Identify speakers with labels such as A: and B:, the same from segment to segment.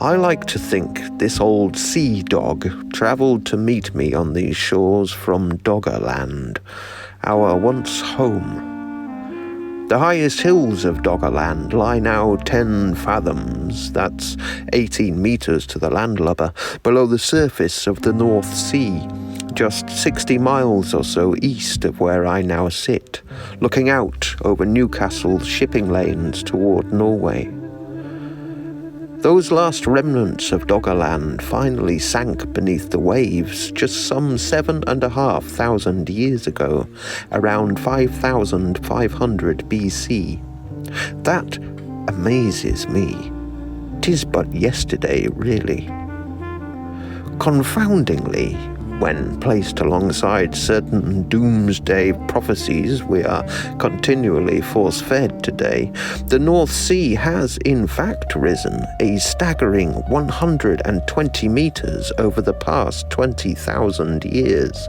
A: I like to think this old sea dog travelled to meet me on these shores from Doggerland, our once home. The highest hills of Doggerland lie now 10 fathoms, that's 18 metres to the landlubber, below the surface of the North Sea, just 60 miles or so east of where I now sit, looking out over Newcastle's shipping lanes toward Norway. Those last remnants of Doggerland finally sank beneath the waves just some 7,500 years ago, around 5,500 BC. That amazes me. 'Tis but yesterday, really. Confoundingly, when placed alongside certain doomsday prophecies we are continually force-fed today, the North Sea has in fact risen a staggering 120 metres over the past 20,000 years.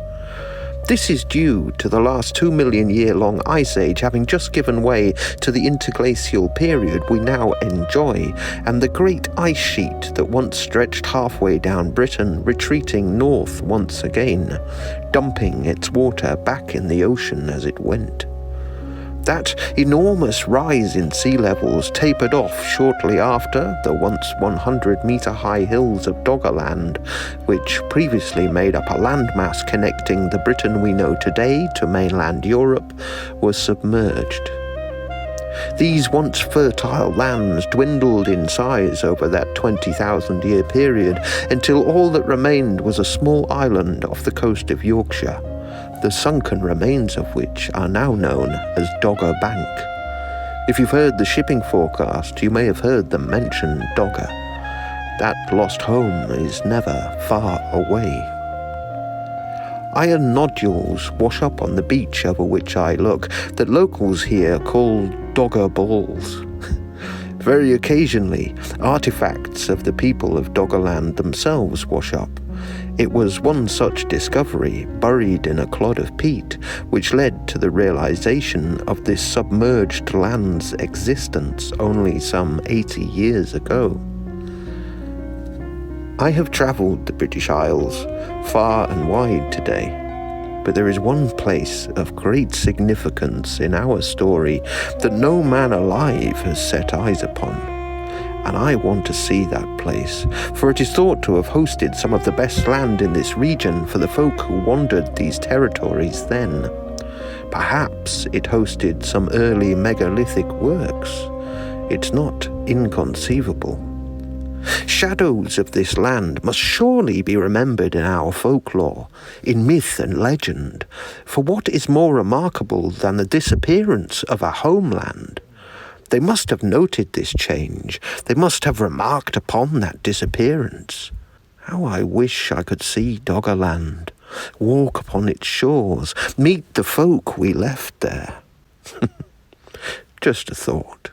A: This is due to the last 2 million year long ice age having just given way to the interglacial period we now enjoy, and the great ice sheet that once stretched halfway down Britain retreating north once again, dumping its water back in the ocean as it went. That enormous rise in sea levels tapered off shortly after the once 100-metre-high hills of Doggerland, which previously made up a landmass connecting the Britain we know today to mainland Europe, was submerged. These once fertile lands dwindled in size over that 20,000-year period until all that remained was a small island off the coast of Yorkshire, the sunken remains of which are now known as Doggerbank. If you've heard the shipping forecast, you may have heard them mention Dogger. That lost home is never far away. Iron nodules wash up on the beach over which I look, that locals here call Dogger balls. Very occasionally, artifacts of the people of Doggerland themselves wash up. It was one such discovery, buried in a clod of peat, which led to the realization of this submerged land's existence only some 80 years ago. I have travelled the British Isles far and wide today, but there is one place of great significance in our story that no man alive has set eyes upon. And I want to see that place, for it is thought to have hosted some of the best land in this region for the folk who wandered these territories then. Perhaps it hosted some early megalithic works. It's not inconceivable. Shadows of this land must surely be remembered in our folklore, in myth and legend, for what is more remarkable than the disappearance of a homeland? They must have noted this change. They must have remarked upon that disappearance. How I wish I could see Doggerland, walk upon its shores, meet the folk we left there. Just a thought.